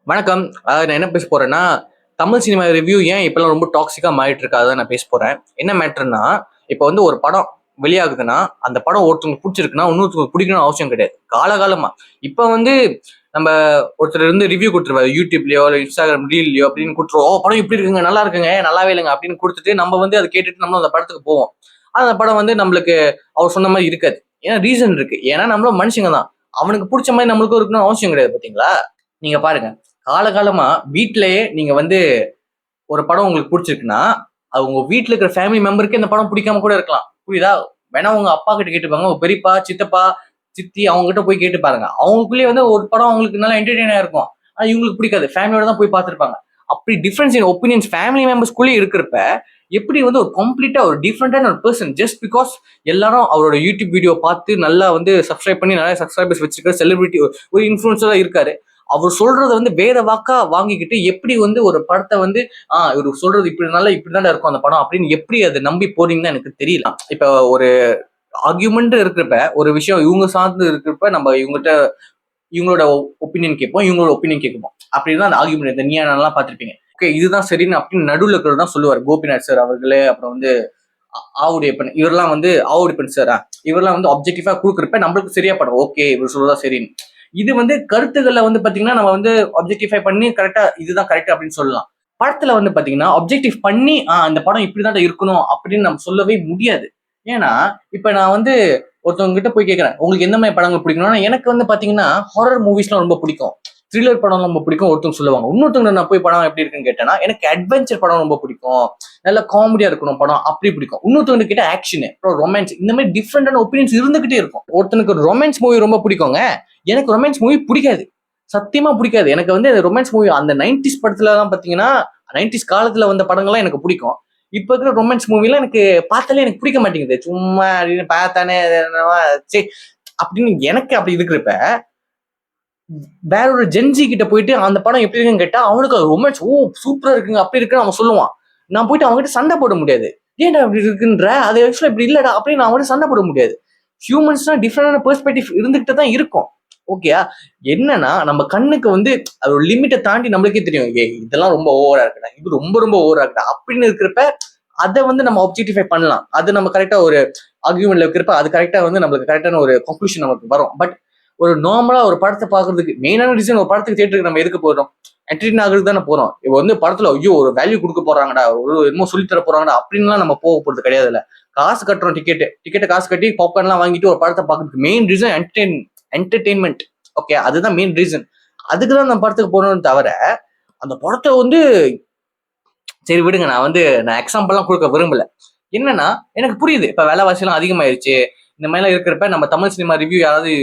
வணக்கம். நான் என்ன பேச போறேன்னா, தமிழ் சினிமா ரிவ்யூ ஏன் இப்பலாம் ரொம்ப டாக்ஸிக்கா மாறிட்டு இருக்கு அதான் நான் பேச போறேன். என்ன மேட்டர்ன்னா, இப்ப வந்து ஒரு படம் வெளியாகுதுன்னா, அந்த படம் ஒருத்தவங்களுக்கு புடிச்சிருக்குன்னா, இன்னொருத்தவங்களுக்கு பிடிக்கணும்னு அவசியம் கிடையாது. காலகாலமா. இப்ப வந்து நம்ப ஒருத்தர் வந்து ரிவ்யூ குடுத்துருவாரு. YouTubeலயோ, இல்ல Instagram ரீல்லயோ அப்படின்னு குடுத்துருவோம். படம் இப்படி இருக்குங்க, நல்லா இருக்குங்க, நல்லாவே இல்லங்க" அப்படின்னு குடுத்துட்டு, நம்ம வந்து அத கேட்டுட்டு நம்மளும் அந்த படத்துக்கு போவோம். ஆனா அந்த படம் வந்து நம்மளுக்கு அவர் சொன்ன மாரி இருக்காது. ஏன்னா ரீசன் இருக்கு. ஏன்னா நம்மளும் மனுஷங்க தான். அவனுக்கு புடிச்ச மாரி நம்மளுக்கும் இருக்கணும்னு அவசியம் கிடையாது பார்த்தீங்களா? நீங்க பாருங்க. காலகாலமா வீட்லயே நீங்க வந்து ஒரு படம் உங்களுக்கு புடிச்சிருக்குன்னா, அது உங்க வீட்ல இருக்கிற ஃபேமிலி மெம்பருக்கே இந்த படம் பிடிக்காம கூட இருக்கலாம். புரியுதா? வேணா உங்க அப்பா கிட்ட கேட்டு பாருங்க. உங்க பெரியப்பா, சித்தப்பா, சித்தி அவங்க கிட்ட போய் கேட்டு பாருங்க. அவங்களுக்குள்ளயே வந்து ஒரு படம் அவங்களுக்கு நல்லா என்டர்டெய்னா இருக்கும். ஆனா இவங்களுக்கு பிடிக்காது. ஃபேமிலியோட தான் போய் பார்த்திருப்பாங்க. அப்படி டிஃபரன்ஸ் இன் ஒப்பீனியன்ஸ் ஃபேமிலி மெம்பர்ஸ்குள்ளயே இருக்கிறப்ப, எப்படி வந்து ஒரு கம்ப்ளீட்டா ஒரு டிஃபரண்டான ஒரு பெர்சன் ஜஸ்ட் பிகாஸ் எல்லாரும் அவரோட யூடியூப் வீடியோ பார்த்து நல்லா வந்து சப்ஸ்கிரைப் பண்ணி நிறைய சப்ஸ்கிரைபர்ஸ் வச்சிருக்கிற செலிபிரிட்டி ஒரு இன்ஃபுளுன்சரா இருக்காரு. அவர் சொல்றத வந்து வேற வாக்கா வாங்கிக்கிட்டு எப்படி வந்து ஒரு படத்தை வந்து இவரு சொல்றது இப்படினால இப்படிதானே இருக்கும் அந்த படம் அப்படின்னு எப்படி அதை நம்பி போறீங்கன்னு எனக்கு தெரியல. இப்ப ஒரு ஆர்கியூமெண்ட் இருக்கிறப்ப ஒரு விஷயம் இவங்க சார்ந்து இருக்கிறப்ப நம்ம இவங்களோட ஒப்பீனியன் கேட்போம், இவங்களோட ஒப்பீனியன் கேட்போம். அப்படின்னா அந்த ஆர்கியூமெண்ட் இந்த நீயா நல்லா பார்த்திருப்பீங்க. ஓகே இதுதான் சரின்னு அப்படின்னு நடுவில் இருக்கிறது தான் சொல்லுவார் கோபிநாத் சார் அவர்களே. அப்புறம் வந்து ஆவுடையப்பன் இவரெல்லாம் வந்து ஆவுடையப்பன் சார் இவரெல்லாம் வந்து ஆப்ஜெக்டிவா கொடுக்குறப்ப நம்மளுக்கு சரியா படம் ஓகே இவர் சொல்றதா சரின்னு. இது வந்து கருத்துக்களை வந்து பாத்தீங்கன்னா நம்ம வந்து ஆப்ஜெக்டிஃபை பண்ணி கரெக்டா இதுதான் கரெக்ட் அப்படின்னு சொல்லலாம். படத்துல வந்து பாத்தீங்கன்னா ஆப்ஜெக்டிவ் பண்ணி இந்த படம் இப்படிதான் இருக்கணும் அப்படின்னு நம்ம சொல்லவே முடியாது. ஏன்னா இப்ப நான் வந்து ஒருத்தவங்க கிட்ட போய் கேட்கறேன் உங்களுக்கு எந்த மாதிரி படங்கள் பிடிக்கணும்னா எனக்கு வந்து பாத்தீங்கன்னா ஹாரர் மூவிஸ்லாம் ரொம்ப பிடிக்கும், த்ரில்லர் படம் ரொம்ப பிடிக்கும் ஒருத்தவங்க சொல்லுவாங்க. இன்னொருத்தவங்க நான் போய் படம் எப்படி இருக்குன்னு கேட்டேன்னா எனக்கு அட்வென்ச்சர் படம் ரொம்ப பிடிக்கும், நல்ல காமெடியா இருக்கணும் படம் அப்படி பிடிக்கும். இன்னொருத்தவங்க கிட்ட ஆக்ஷன் அப்புறம் ரொமான்ஸ் இந்த மாதிரி டிஃப்ரெண்டான ஒப்பீனியன்ஸ் இருந்துகிட்டே இருக்கும். ஒருத்தனுக்கு ஒரு ரொமான்ஸ் மூவி ரொம்ப பிடிக்குங்க, எனக்கு ரொமான்ஸ் மூவி பிடிக்காது, சத்தியமா பிடிக்காது. எனக்கு வந்து ரொமான்ஸ் மூவி அந்த 90s படத்துல எல்லாம் பாத்தீங்கன்னா 90s காலத்துல வந்த படங்கள்லாம் எனக்கு பிடிக்கும். இப்ப இருக்கிற ரொமான்ஸ் மூவிலாம் எனக்கு பார்த்தாலே எனக்கு பிடிக்க மாட்டேங்குது. சும்மா அப்படின்னு பார்த்தானே சரி அப்படின்னு எனக்கு அப்படி இருக்கிறப்ப வேற ஒரு ஜென்ஜி கிட்ட போயிட்டு அந்த படம் எப்படி இருக்குன்னு கேட்டா அவனுக்கு ரொமான்ஸ் சூப்பரா இருக்குங்க அப்படி இருக்குன்னு அவன் சொல்லுவான். நான் போயிட்டு அவங்ககிட்ட சண்டை போட முடியாது. ஏன்டா அப்படி இருக்குன்ற அது ஆக்சுவலா இப்படி இல்லடா அப்படின்னு நான் அவங்ககிட்ட சண்டை போட முடியாது. ஹியூமன்ஸ்னா டிஃப்ரெண்டான பெர்ஸ்பெக்டிவ் இருந்துகிட்டு தான் இருக்கும். ஓகேயா? என்னன்னா நம்ம கண்ணுக்கு வந்து அது ஒரு லிமிட்டை தாண்டி நம்மளுக்கே தெரியும். இதெல்லாம் ரொம்ப ஓவரா இருக்குடா, இது ரொம்ப ரொம்ப ஓவரா இருக்குடா அப்படின்னு இருக்கிறப்ப அதை வந்து நம்ம ஆப்ஜெக்டிஃபை பண்ணலாம். அது நம்ம கரெக்டா ஒரு ஆர்கியூமெண்ட்ல இருக்கிறப்ப அது கரெக்டா வந்து நம்மளுக்கு கரெக்டான ஒரு கன்க்ளூஷன் நமக்கு வரும். பட் ஒரு நார்மலா ஒரு படத்தை பாக்குறதுக்கு மெயினான ரீசன் ஒரு படத்துக்கு தியேட்டருக்கு நம்ம எதுக்கு போறோம்? என்டர்டெயின் ஆகுறதுக்கு தானே போறோம். இப்போ வந்து படத்துல ஐயோ ஒரு வேல்யூ கொடுக்க போறாங்கடா, ஒரு என்னமோ சொல்லி தர போறாங்கடா அப்படின்லாம் நம்ம போக போறது கிடையாது. இல்ல காசு கட்டுறோம், டிக்கெட்டை காசு கட்டி பாப்கார்ன்லாம் வாங்கிட்டு ஒரு படத்தை பாக்குறதுக்கு மெயின் ரீசன் என்டர்டெயின்மெண்ட். ஓகே அதுதான் மெயின் ரீசன். அதுக்குதான் நம்ம படத்துக்கு போகணும்னு தவிர அந்த படத்தை வந்து சரி விடுங்க, நான் எக்ஸாம்பிள்லாம் கொடுக்க விரும்பல. என்னன்னா எனக்கு புரியுது இப்ப விலைவாசி எல்லாம் அதிகமாயிருச்சு. இந்த மாதிரி எல்லாம் இருக்கிறப்ப நம்ம தமிழ் சினிமா ரிவ்யூ யாராவது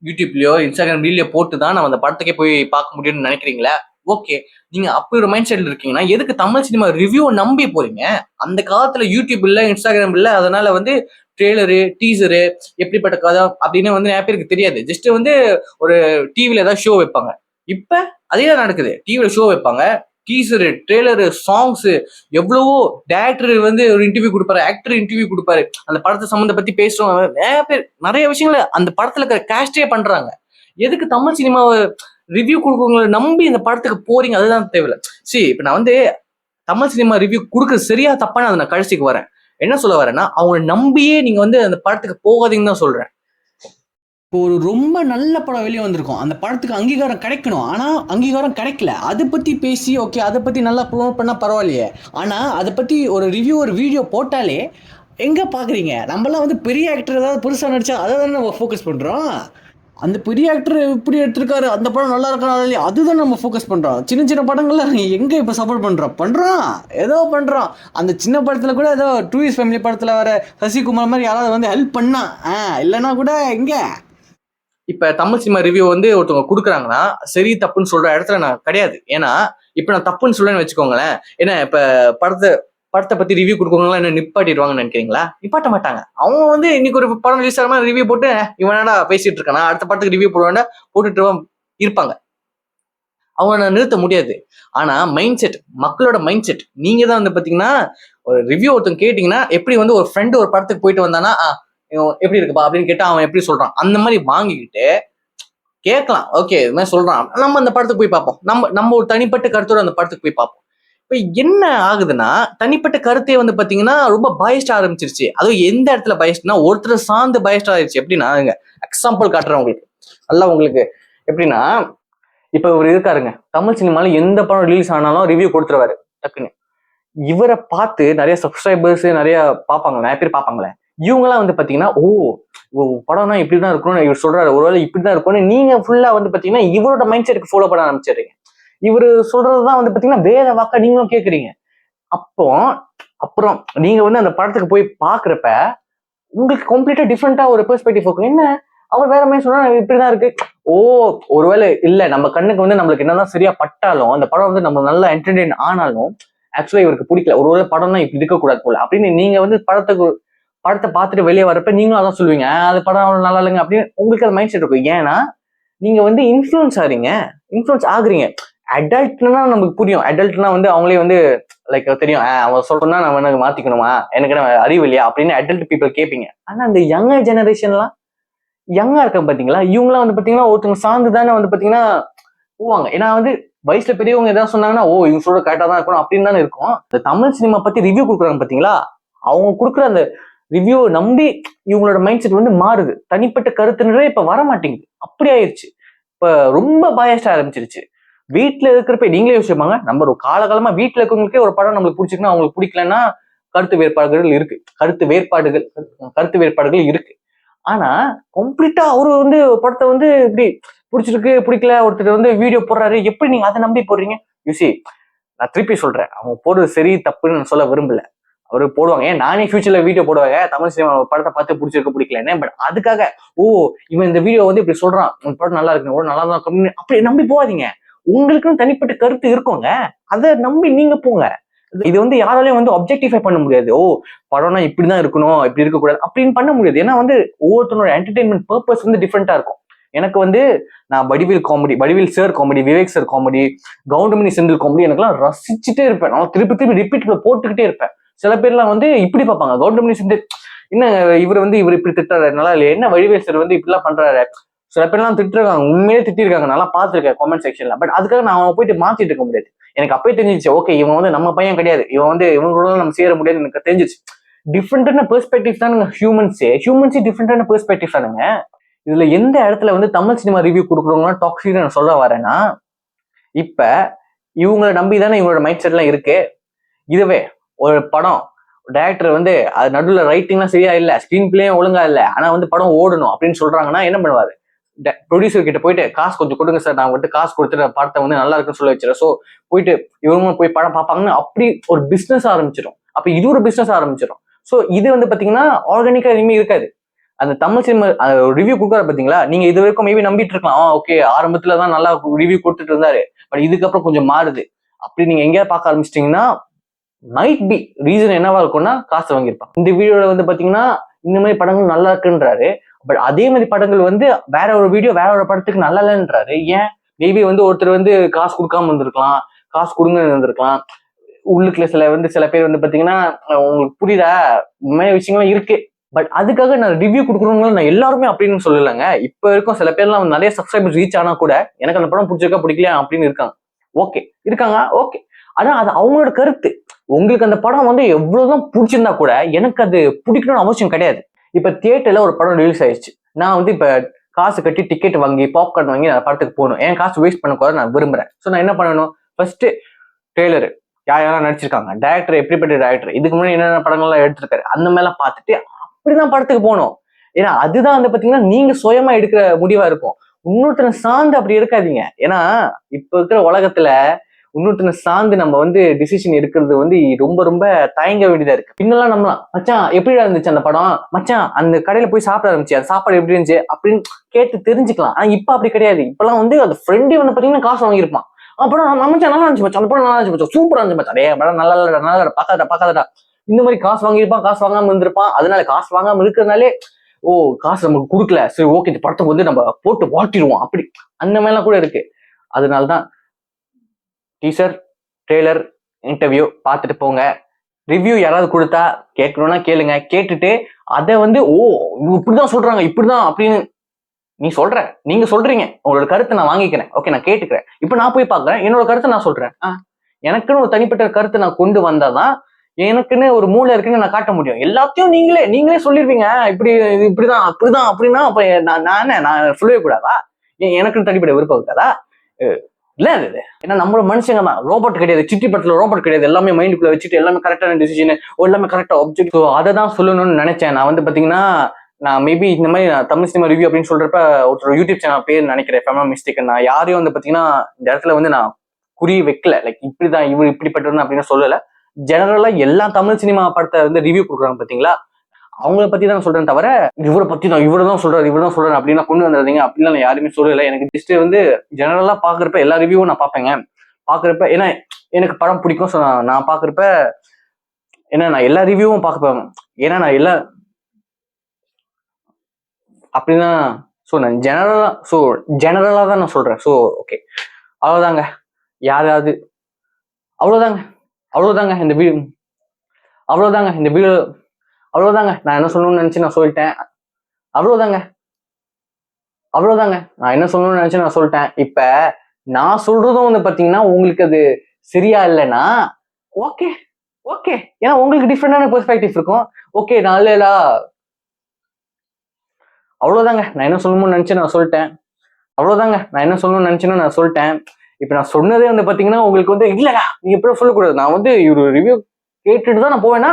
யூடியூப்லயோ இன்ஸ்டாகிராம் ரீல்லையோ போட்டு தான் நம்ம அந்த படத்துக்கே போய் பார்க்க முடியும்னு நினைக்கிறீங்களா? ஓகே. நீங்க அப்படி ஒரு மைண்ட் செட்ல இருக்கீங்கன்னா எதுக்கு தமிழ் சினிமா ரிவ்யூ நம்பி போறீங்க? அந்த காலத்துல யூடியூப் இல்ல, இன்ஸ்டாகிராம் இல்ல, அதனால வந்து ட்ரெய்லரு, டீசரு எப்படிப்பட்ட கதை அப்படின்னு வந்து நிறைய பேருக்கு தெரியாது. ஜஸ்ட் வந்து ஒரு டிவில ஏதாவது ஷோ வைப்பாங்க. இப்ப அதே தான் நடக்குது. டிவில ஷோ வைப்பாங்க, டீசரு, ட்ரெய்லரு, சாங்ஸ் எவ்வளவோ டைரக்டர் வந்து ஒரு இன்டர்வியூ கொடுப்பாரு, ஆக்டர் இன்டர்வியூ கொடுப்பாரு, அந்த படத்தை சம்பந்த பத்தி பேசுறோம். நிறைய பேர் நிறைய விஷயங்களை அந்த படத்துல இருக்கிற கேஸ்டே பண்றாங்க. எதுக்கு தமிழ் சினிமாவை ரிவ்யூ கொடுக்கறவங்களை நம்பி இந்த படத்துக்கு போறீங்க? அதுதான் தேவையில்ல. சரி இப்ப நான் வந்து தமிழ் சினிமா ரிவ்யூ கொடுக்க சரியா தப்பான அதை நான் கடைசிக்கு வரேன். என்ன சொல்ல வரேன்னா அவங்க நம்பியே நீங்க வந்து அந்த படத்துக்கு போகாதீங்கன்னு தான் சொல்றேன். இப்போ ஒரு ரொம்ப நல்ல படம் வெளியே வந்திருக்கும், அந்த படத்துக்கு அங்கீகாரம் கிடைக்கணும், ஆனால் அங்கீகாரம் கிடைக்கல. அதை பற்றி பேசி ஓகே அதை பற்றி நல்லா ப்ரொமோட் பண்ணால் பரவாயில்லையே. ஆனால் அதை பற்றி ஒரு ரிவ்யூ ஒரு வீடியோ போட்டாலே எங்கே பார்க்குறீங்க? நம்மளாம் வந்து பெரிய ஆக்டர் ஏதாவது புதுசாக நடிச்சா அதை தானே நம்ம ஃபோக்கஸ் பண்ணுறோம். அந்த பெரிய ஆக்டர் இப்படி எடுத்திருக்காரு, அந்த படம் நல்லா இருக்கா இல்லையா அதுதான் நம்ம ஃபோக்கஸ் பண்ணுறோம். சின்ன சின்ன படங்கள்ல எங்கே இப்போ சப்போர்ட் பண்ணுறோம் ஏதோ பண்ணுறோம். அந்த சின்ன படத்தில் கூட ஏதோ டூரிஸ்ட் ஃபேமிலி படத்தில் வர சசிகுமார் மாதிரி யாராவது வந்து ஹெல்ப் பண்ணா இல்லைன்னா கூட எங்கே. இப்ப தமிழ் சினிமா ரிவ்யூ வந்து ஒருத்தவங்க கொடுக்குறாங்கன்னா சரி தப்புன்னு சொல்ற இடத்துல நான் கிடையாது. ஏன்னா இப்ப நான் தப்புன்னு சொல்றேன்னு வச்சுக்கோங்களேன். ஏன்னா இப்ப படத்தை படத்தை பத்தி ரிவ்யூ கொடுக்குறவங்களாம் என்ன நிப்பாட்டிடுவாங்கன்னு நினைக்கிறீங்களா? நிப்பாட்ட மாட்டாங்க. அவங்க வந்து இன்னைக்கு ஒரு படம் ரிலீஸ் ஆகிற ரிவ்யூ போட்டு இவனடா பேசிட்டு இருக்கானா அடுத்த படத்துக்கு ரிவ்யூ போடுவாண்டா போட்டுட்டு இருப்பாங்க. அவங்க நான் நிறுத்த முடியாது. ஆனா மைண்ட் செட், மக்களோட மைண்ட் செட் நீங்க தான் வந்து பாத்தீங்கன்னா ஒரு ரிவ்யூ ஒருத்தங்க கேட்டீங்கன்னா எப்படி வந்து ஒரு ஃப்ரெண்டு ஒரு படத்துக்கு போயிட்டு வந்தானா எப்படி இருக்குப்பா அப்படின்னு கேட்டா அவன் எப்படி சொல்றான் அந்த மாதிரி வாங்கிக்கிட்டு கேட்கலாம், ஓகே இது மாதிரி சொல்றான், நம்ம அந்த படத்துக்கு போய் பார்ப்போம். நம்ம ஒரு தனிப்பட்ட கருத்தோட அந்த படத்துக்கு போய் பார்ப்போம். இப்ப என்ன ஆகுதுன்னா, தனிப்பட்ட கருத்தே வந்து பாத்தீங்கன்னா ரொம்ப பயஸ்ட் ஆரம்பிச்சிருச்சு. அதுவும் எந்த இடத்துல பயஸ்ட்னா, ஒருத்தர் சார்ந்து பயஸ்ட் ஆயிருச்சு. எப்படின்னா, எக்ஸாம்பிள் காட்டுறேன் உங்களுக்கு. நல்லா உங்களுக்கு எப்படின்னா, இப்ப இவர் இருக்காருங்க, தமிழ் சினிமால எந்த படம் ரிலீஸ் ஆனாலும் ரிவ்யூ கொடுத்துருவாரு டக்குன்னு. இவரை பார்த்து நிறைய சப்ஸ்கிரைபர்ஸ் நிறைய பார்ப்பாங்க, நிறைய பேர் பார்ப்பாங்களே. இவங்கெல்லாம் வந்து பாத்தீங்கன்னா, படம்னா இப்படிதான் இருக்கணும்னு இவர் சொல்றாரு, ஒருவேளை இப்படிதான் இருக்கும்னு நீங்க ஃபுல்லா வந்து பாத்தீங்கன்னா இவரோட மைண்ட் செட்டுக்கு ஃபாலோ பண்ண ஆரம்பிச்சிடுறீங்க. இவரு சொல்றதுதான் வந்து பாத்தீங்கன்னா வேற வாக்கா நீங்களும் கேக்குறீங்க. அப்போ அப்புறம் நீங்க வந்து அந்த படத்துக்கு போய் பாக்குறப்ப உங்களுக்கு கம்ப்ளீட்டா டிஃப்ரெண்டா ஒரு பெர்ஸ்பெக்டிவ் இருக்கும். என்ன அவர் வேற மாதிரி சொன்னா இப்படிதான் இருக்கு. ஓ, ஒருவேளை இல்ல நம்ம கண்ணுக்கு வந்து நம்மளுக்கு என்னதான் சரியா பட்டாலும் அந்த படம் வந்து நம்ம நல்லா என்டர்டெயின் ஆனாலும் ஆக்சுவலா இவருக்கு பிடிக்கல, ஒருவேளை படம்னா இப்படி இருக்க கூடாது போல அப்படின்னு நீங்க வந்து படத்தை பார்த்துட்டு வெளியே வரப்ப நீங்களும் அதான் சொல்லுவீங்க, அது படம் அவ்வளவு நல்லா இல்லைங்க அப்படின்னு உங்களுக்கு அது மைண்ட் செட் இருக்கும். ஏன்னா நீங்க வந்து இன்ஃபுளுன்ஸ் ஆகுறீங்க. அடல்ட்னா நமக்கு புரியும், அடல்ட்னா வந்து அவங்களே வந்து லைக் தெரியும், அவன் சொல்றா நம்ம எனக்கு மாத்திக்கணுமா, எனக்கு என்ன அறிவு இல்லையா அப்படின்னு அடல்ட் பீப்புள் கேட்பீங்க. ஆனா அந்த யங்கர் ஜெனரேஷன்லாம் யங்கா இருக்க பாத்தீங்களா, இவங்கலாம் வந்து பாத்தீங்கன்னா ஒருத்தவங்க சார்ந்து தானே வந்து பாத்தீங்கன்னா போவாங்க. ஏன்னா வந்து வயசுல பெரியவங்க ஏதாவது சொன்னாங்கன்னா இவங்க சொல்ற கரெக்டா தான் இருக்கணும் அப்படின்னு தானே இருக்கும். இந்த தமிழ் சினிமா பத்தி ரிவ்யூ கொடுக்குறாங்க பாத்தீங்களா, அவங்க கொடுக்குற அந்த ரிவ்யூ நம்பி இவங்களோட மைண்ட் செட் வந்து மாறுது. தனிப்பட்ட கருத்துன்றே இப்ப வர மாட்டேங்குது, அப்படி ஆயிடுச்சு. இப்ப ரொம்ப பயஸ்ட் ஆரம்பிச்சிருச்சு. வீட்டுல இருக்கிறப்ப நீங்களே யோசிப்பாங்க, நம்ம ஒரு காலகாலமா வீட்டுல இருக்கவங்களுக்கே ஒரு படம் நம்மளுக்கு பிடிச்சிருக்குன்னா அவங்களுக்கு பிடிக்கலன்னா கருத்து வேறுபாடுகள் இருக்கு. ஆனா கம்ப்ளீட்டா அவரு வந்து படத்தை வந்து இப்படி பிடிச்சிருக்கு பிடிக்கல ஒருத்தர் வந்து வீடியோ போடுறாரு, எப்படி நீங்க அதை நம்பி போடுறீங்க? யூசி, நான் திருப்பி சொல்றேன், அவங்க போடுறது சரி தப்புன்னு நான் சொல்ல விரும்பல. அவரு போடுவாங்க, ஏன் நானே ஃபியூச்சர்ல வீடியோ போடுவாங்க தமிழ் சினிமா படத்தை பார்த்து பிடிச்சிருக்க பிடிக்கலன்னு. பட் அதுக்காக இவன் இந்த வீடியோ வந்து இப்படி சொல்றான், படம் நல்லா இருக்கு, நல்லா தான் அப்படி நம்பி போகாதீங்க. உங்களுக்குன்னு தனிப்பட்ட கருத்து இருக்குங்க, அதை நம்பி நீங்க போங்க. இது வந்து யாராலையும் வந்து அப்ஜெக்டிஃபை பண்ண முடியாது. படம்னா இப்படிதான் இருக்கணும், இப்படி இருக்கக்கூடாது அப்படின்னு பண்ண முடியாது. ஏன்னா வந்து ஒவ்வொருத்தனோட என்டர்டைன்மெண்ட் பர்பஸ் வந்து டிஃப்ரெண்டா இருக்கும். எனக்கு வந்து நான் Vadivel sir comedy, Vivek sir comedy, Goundamani Senthil comedy எனக்குலாம் ரசிச்சுட்டே இருப்பேன். நான் திருப்பி ரிப்பீட்ல போட்டுக்கிட்டே இருப்பேன். சில பேர்லாம் வந்து இப்படி பார்ப்பாங்க, கவுண்டமணி செந்தில் என்ன இவர் இப்படி திட்டுறாரு, நல்லா இல்லையா, என்ன வடிவேல் சார் வந்து இப்படிலாம் பண்றாரு. சில பேர்லாம் திட்டுருக்காங்க, உண்மையிலே திட்டிருக்காங்க, நல்லா பார்த்துருக்கேன் கமெண்ட் செக்ஷன்ல. பட் அதுக்காக நான் போயிட்டு மாத்திட்டு இருக்க முடியாது. எனக்கு அப்பயே தெரிஞ்சிச்சு, ஓகே இவன் வந்து நம்ம பையன் கிடையாது, இவன் வந்து இவங்களோட நம்ம சேர முடியாது எனக்கு தெரிஞ்சிச்சு. டிஃப்ரெண்டான பெர்ஸ்பெக்டிவ் தானுங்க ஹியூமன்ஸே டிஃப்ரெண்டான பெர்ஸ்பெக்டிவ் தானுங்க. இதுல எந்த இடத்துல வந்து தமிழ் சினிமா ரிவ்யூ கொடுக்குறவங்க டாக்ஸிக் நான் சொல்ல வரேன்னா, இப்ப இவங்களை நம்பிதானே இவங்களோட மைண்ட் செட் எல்லாம் இருக்கு. இதுவே ஒரு படம் டைரக்டர் வந்து அது நடுவில் ரைட்டிங்லாம் சரியா இல்லை, ஸ்கிரீன் பிளேயும் ஒழுங்கா இல்லை, ஆனா வந்து படம் ஓடணும் அப்படின்னு சொல்றாங்கன்னா என்ன பண்ணுவாரு, ப்ரொடியூசர் கிட்ட போயிட்டு காசு கொஞ்சம் கொடுங்க சார், நான் வந்து காசு கொடுத்துட்டு படத்தை வந்து நல்லா இருக்குன்னு சொல்ல வச்சிடறேன். ஸோ போயிட்டு இவங்க போய் படம் பார்ப்பாங்கன்னு அப்படி ஒரு பிசினஸ் ஆரம்பிச்சிடும். அப்ப இது ஒரு பிசினஸ் ஆரம்பிச்சிடும். ஸோ இது வந்து பாத்தீங்கன்னா ஆர்கானிக்கா எதுவுமே இருக்காது. அந்த தமிழ் சினிமா ரிவ்யூ கொடுக்குற பாத்தீங்களா, நீங்க இது வரைக்கும் மேபி நம்பிட்டு இருக்கலாம், ஓகே ஆரம்பத்துலதான் நல்லா ரிவ்யூ கொடுத்துட்டு இருந்தாரு, பட் இதுக்கப்புறம் கொஞ்சம் மாறுது அப்படி நீங்க எங்கேயாவது பார்க்க ஆரம்பிச்சிட்டீங்கன்னா மைட் பி ரீசன் என்னவா இருக்கும்னா காசு வாங்கியிருப்பான். இந்த வீடியோல வந்து பாத்தீங்கன்னா இந்த மாதிரி படங்கள் நல்லா இருக்குன்றாரு, பட் அதே மாதிரி படங்கள் வந்து வேற ஒரு வீடியோ வேற ஒரு படத்துக்கு நல்லா இல்லைன்றாரு. ஏன்? மேபி வந்து ஒருத்தர் வந்து காசு கொடுக்காம இருந்திருக்கலாம், காசு கொடுங்க இருந்திருக்கலாம். உள்ளுக்குள்ள சில பேர் வந்து பாத்தீங்கன்னா உங்களுக்கு புரியுதா, இந்த மாதிரி விஷயங்கள்லாம் இருக்கு. பட் அதுக்காக நான் ரிவ்யூ கொடுக்குறவங்க நான் எல்லாருமே அப்படின்னு சொல்லலைங்க. இப்ப இருக்கும் சில பேர்லாம் நிறைய சப்ஸ்கிரைபர் ரீச் ஆனா கூட எனக்கு அந்த படம் பிடிச்சிருக்கா பிடிக்கல அப்படின்னு இருக்காங்க. ஓகே, ஆனா அது அவங்களோட கருத்து. உங்களுக்கு அந்த படம் வந்து எவ்வளவுதான் பிடிச்சிருந்தா கூட எனக்கு அது பிடிக்கணும்னு அவசியம் கிடையாது. இப்ப தியேட்டர்ல ஒரு படம் ரிலீஸ் ஆயிடுச்சு, நான் வந்து இப்ப காசு கட்டி டிக்கெட் வாங்கி பாப்கார்ன் வாங்கி நான் படத்துக்கு போகணும், என் காசு வேஸ்ட் பண்ணக்கூடாது நான் விரும்புறேன். ஸோ நான் என்ன பண்ணணும், ஃபர்ஸ்ட் ட்ரெய்லர் யாரெல்லாம் நடிச்சிருக்காங்க, டைரக்டர் எப்படிப்பட்ட டைரக்டர், இதுக்கு முன்னாடி என்னென்ன படங்கள்லாம் எடுத்திருக்காரு அந்த மாதிரிலாம் பார்த்துட்டு அப்படிதான் படத்துக்கு போகணும். ஏன்னா அதுதான் வந்து பாத்தீங்கன்னா நீங்க சுயமா எடுக்கிற முடிவா இருக்கும். இன்னொருத்தனை சார்ந்து அப்படி இருக்காதீங்க. ஏன்னா இப்ப இருக்கிற உலகத்துல இன்னொருத்தனை சார்ந்து நம்ம வந்து டிசிஷன் எடுக்கிறது வந்து ரொம்ப ரொம்ப தயங்க வேண்டியதா இருக்கு. பின்னெல்லாம் நம்மளாம் மச்சான் எப்படி இருந்துச்சு அந்த படம், மச்சான் அந்த கடையில போய் சாப்பிட ஆரம்பிச்சு அந்த சாப்பாடு எப்படி இருந்துச்சு அப்படின்னு கேட்டு தெரிஞ்சுக்கலாம். ஆனா இப்ப அப்படி கிடையாது. இப்பெல்லாம் வந்து அந்த ஃப்ரெண்டு வந்து பாத்தீங்கன்னா காசு வாங்கியிருப்பான், அப்புறம் மச்சான் நல்லா இருந்துச்சு மச்சான், அந்த படம் நல்லா இருந்துச்சு மச்சான், சூப்பரா இருந்துச்சு மச்சான், அதே படம் நல்லா நல்லா பார்க்காதடா இந்த மாதிரி காசு வாங்கியிருப்பான், காசு வாங்காம இருந்திருப்பான். அதனால காசு வாங்காம இருக்கிறதுனாலே காசு நமக்கு கொடுக்கல, சரி ஓகே இந்த படத்தை வந்து நம்ம போட்டு வாட்டிடுவோம் அப்படி, அந்த மாதிரிலாம் கூட இருக்கு. அதனாலதான் டீசர் ட்ரெய்லர் இன்டர்வியூ பார்த்துட்டு போங்க. ரிவ்யூ யாராவது கொடுத்தா கேட்கணும்னா கேளுங்க, கேட்டுட்டு அதை வந்து இப்படிதான் சொல்றாங்க இப்படிதான் அப்படின்னு நீ சொல்ற, நீங்க சொல்றீங்க, உங்களோட கருத்தை நான் வாங்கிக்கிறேன், ஓகே, நான் கேட்டுக்கிறேன். இப்ப நான் போய் பாக்குறேன், என்னோட கருத்தை நான் சொல்றேன். எனக்குன்னு ஒரு தனிப்பட்ட கருத்தை நான் கொண்டு வந்தாதான் எனக்குன்னு ஒரு மூளை இருக்குன்னு நான் காட்ட முடியும். எல்லாத்தையும் நீங்களே சொல்லிருவீங்க, இப்படி இப்படிதான் அப்படிதான் அப்படின்னா அப்ப நான் சொல்லவே கூடாதா? எனக்குன்னு தனிப்பட்ட விருப்பம் இருக்காதா? இல்ல அது ஏன்னா நம்மளோட மனுஷங்க தான், ரோபோட் கிடையாது, சிட்டி படத்துல ரோபோட் கிடையாது. எல்லாமே மைண்டுக்குள்ள வச்சுட்டு எல்லாமே கரெக்டான டிசிஷன், எல்லாமே கரெக்டா ஆப்ஜெக்ட். அதை தான் சொல்லணும்னு நினைச்சேன். நான் வந்து பாத்தீங்கன்னா நான் மேபி இந்த மாதிரி நான் தமிழ் சினிமா ரிவ்யூ அப்படின்னு சொல்றப்ப ஒரு யூடியூப் சேனல் பேர் நினைக்கிறேன், ஃபேமா மிஸ்டேக். நான் யாரையும் வந்து பாத்தீங்கன்னா இந்த இடத்துல வந்து நான் குறி வைக்கல, லைக் இப்படிதான் இவர் இப்படிப்பட்டவன் அப்படின்னு சொல்லல. ஜெனரலா எல்லா தமிழ் சினிமா படத்தை வந்து ரிவ்யூ கொடுக்குறாங்க பாத்தீங்களா, அவங்கள பத்தி தான் சொல்றேன் தவிர இவரை பத்தி தான் இவர் தான் சொல்றாரு அப்படின்னா கொண்டு வந்துடுறீங்க அப்படின்னா நான் யாருமே சொல்லல. எனக்கு ஜஸ்ட் வந்து ஜெனரலா பாக்குறப்ப எல்லா ரிவ்யூவும் நான் பார்ப்பேங்க. பாக்குறப்ப ஏன்னா எனக்கு படம் பிடிக்கும். ஸோ நான் பாக்குறப்ப ஏன்னா நான் எல்லா ரிவ்யூவும் பார்ப்பேன், ஏன்னா நான் எல்லா அப்படின்னா ஸோ நான் ஜெனரலா தான் நான் சொல்றேன். ஸோ ஓகே, அவ்வளவுதாங்க. யாராவது அவ்வளவுதாங்க இந்த வீடியோ, அவ்வளவுதாங்க. நான் என்ன சொல்லணும்னு நினைச்சு நான் சொல்லிட்டேன். அவ்வளவுதாங்க நான் என்ன சொல்லணும்னு நினைச்சு நான் சொல்லிட்டேன். இப்ப நான் சொல்றதும் வந்து பாத்தீங்கன்னா உங்களுக்கு அது சரியா இல்லைன்னா ஓகே, ஏன்னா உங்களுக்கு டிஃப்ரெண்டான பெர்ஸ்பெக்டிவ் இருக்கும். ஓகே, நல்லா அவ்வளவுதாங்க. நான் என்ன சொல்லணும்னு நினைச்சு நான் சொல்லிட்டேன். இப்ப நான் சொன்னதே வந்து பாத்தீங்கன்னா உங்களுக்கு வந்து இல்லடா நீங்க எப்படி சொல்லக்கூடாது, நான் வந்து ஒரு ரிவ்யூ கேட்டுட்டு தான் நான் போவேன்னா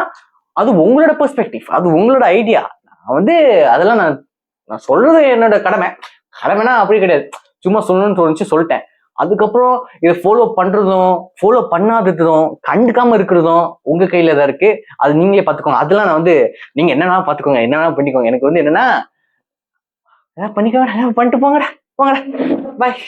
அது உங்களோட பெர்ஸ்பெக்டிவ், அது உங்களோட ஐடியா. நான் வந்து அதெல்லாம் நான் சொல்றது என்னோட கடமைனா அப்படி கிடையாது, சும்மா சொல்லணும்னு தோணுச்சு சொல்லிட்டேன். அதுக்கப்புறம் இதை ஃபாலோ பண்றதும் ஃபாலோ பண்ணாததும் கண்டுக்காம இருக்கிறதும் உங்க கையில தான் இருக்கு. அது நீங்களே பாத்துக்கோங்க. அதெல்லாம் நான் வந்து நீங்க என்னன்னா பாத்துக்கோங்க, என்னன்னா பண்ணிக்கோங்க. எனக்கு வந்து என்னன்னா பண்ணிக்கோங்க, பண்ணிட்டு போங்கடா பாய்.